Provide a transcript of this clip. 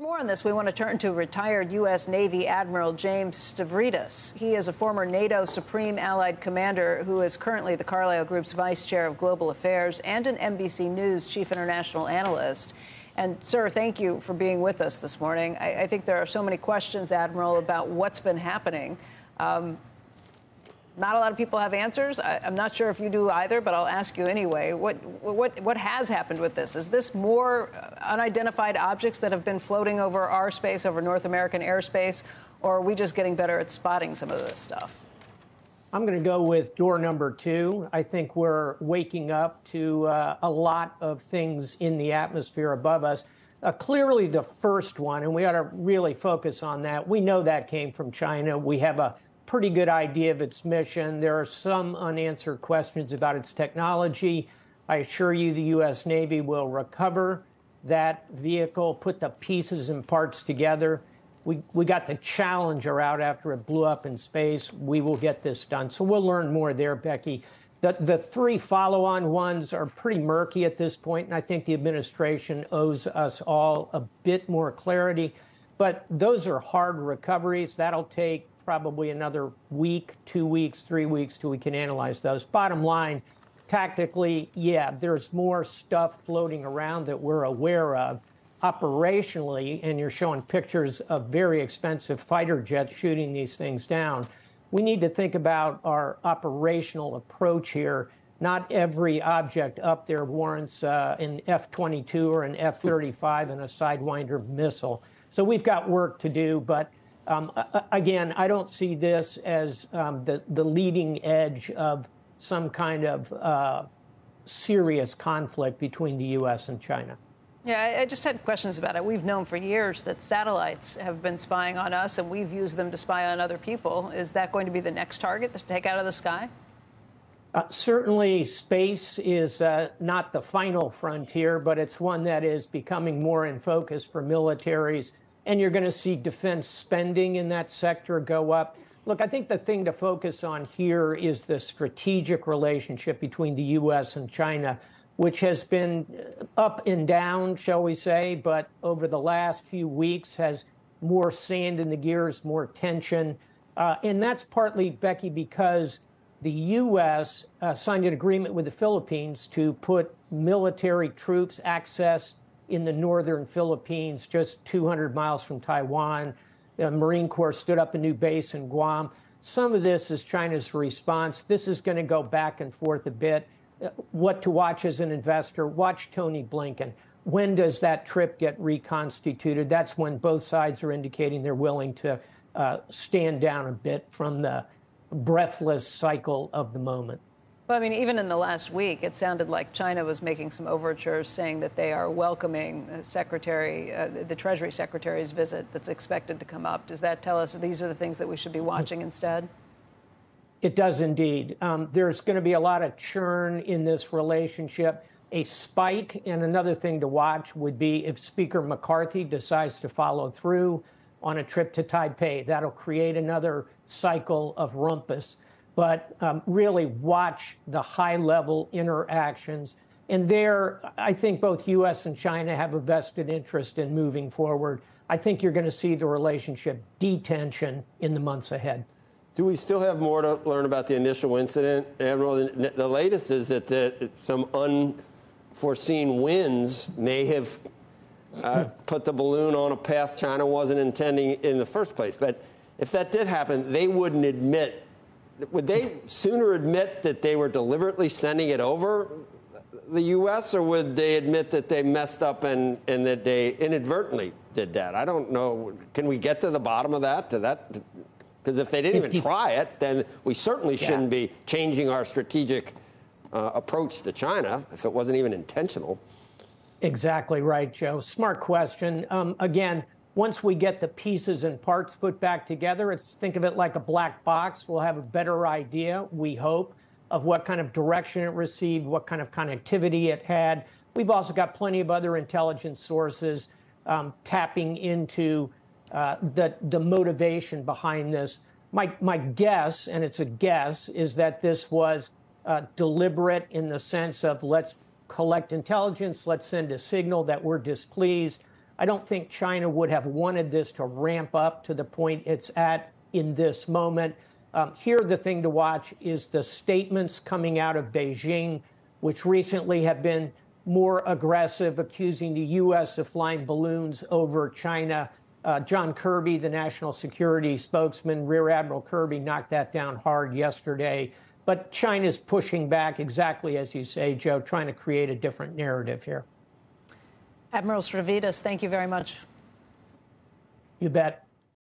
More on this, we want to turn to retired U.S. Navy Admiral James Stavridis. He is a former NATO Supreme Allied Commander who is currently the Carlyle Group's Vice Chair of Global Affairs and an NBC News Chief International Analyst. And, sir, thank you for being with us this morning. I think there are so many questions, Admiral, about what's been happening. Not a lot of people have answers. I'm not sure if you do either, but I'll ask you anyway. What has happened with this? Is this more unidentified objects that have been floating over our space, over North American airspace, or are we just getting better at spotting some of this stuff? I'm going to go with door number two. I think we're waking up to a lot of things in the atmosphere above us. Clearly the first one, and we ought to really focus on that. We know that came from China. We have a pretty good idea of its mission. There are some unanswered questions about its technology. I assure you the U.S. Navy will recover that vehicle, put the pieces and parts together. We got the Challenger out after it blew up in space. We will get this done. So we'll learn more there, Becky. The three follow-on ones are pretty murky at this point, and I think the administration owes us all a bit more clarity. But those are hard recoveries. That'll take probably another week, 2 weeks, 3 weeks till we can analyze those. Bottom line, tactically, yeah, there's more stuff floating around that we're aware of. Operationally, and you're showing pictures of very expensive fighter jets shooting these things down, we need to think about our operational approach here. Not every object up there warrants an F-22 or an F-35 and a Sidewinder missile. So we've got work to do, but again, I don't see this as the leading edge of some kind of serious conflict between the U.S. and China. Yeah, I just had questions about it. We've known for years that satellites have been spying on us, and we've used them to spy on other people. Is that going to be the next target to take out of the sky? Certainly, space is not the final frontier, but it's one that is becoming more in focus for militaries. And you're going to see defense spending in that sector go up. Look, I think the thing to focus on here is the strategic relationship between the U.S. and China, which has been up and down, shall we say, but over the last few weeks has more sand in the gears, more tension. And that's partly, Becky, because the U.S. Signed an agreement with the Philippines to put military troops access in the northern Philippines, just 200 miles from Taiwan. The Marine Corps stood up a new base in Guam. Some of this is China's response. This is going to go back and forth a bit. What to watch as an investor, watch Tony Blinken. When does that trip get reconstituted? That's when both sides are indicating they're willing to stand down a bit from the breathless cycle of the moment. Well, I mean, even in the last week, it sounded like China was making some overtures saying that they are welcoming the Treasury Secretary's visit that's expected to come up. Does that tell us these are the things that we should be watching instead? It does indeed. There's going to be a lot of churn in this relationship. A spike, and another thing to watch would be if Speaker McCarthy decides to follow through on a trip to Taipei. That'll create another cycle of rumpus. But really watch the high-level interactions. And there, I think both U.S. and China have a vested interest in moving forward. I think you're going to see the relationship detension in the months ahead. Do we still have more to learn about the initial incident, Admiral? The latest is that some unforeseen winds may have put the balloon on a path China wasn't intending in the first place. But if that did happen, they wouldn't admit. Would they sooner admit that they were deliberately sending it over the U.S., or would they admit that they messed up and that they inadvertently did that? I don't know. Can we get to the bottom of that? Because if they didn't even try it, then we certainly shouldn't be changing our strategic approach to China if it wasn't even intentional. Exactly right, Joe. Smart question. Again, once we get the pieces and parts put back together, think of it like a black box. We'll have a better idea, we hope, of what kind of direction it received, what kind of connectivity it had. We've also got plenty of other intelligence sources tapping into the motivation behind this. My guess, and it's a guess, is that this was deliberate in the sense of let's collect intelligence, let's send a signal that we're displeased. I don't think China would have wanted this to ramp up to the point it's at in this moment. Here, the thing to watch is the statements coming out of Beijing, which recently have been more aggressive, accusing the U.S. of flying balloons over China. John Kirby, the national security spokesman, Rear Admiral Kirby, knocked that down hard yesterday. But China's pushing back exactly as you say, Joe, trying to create a different narrative here. Admiral Stavridis, thank you very much. You bet.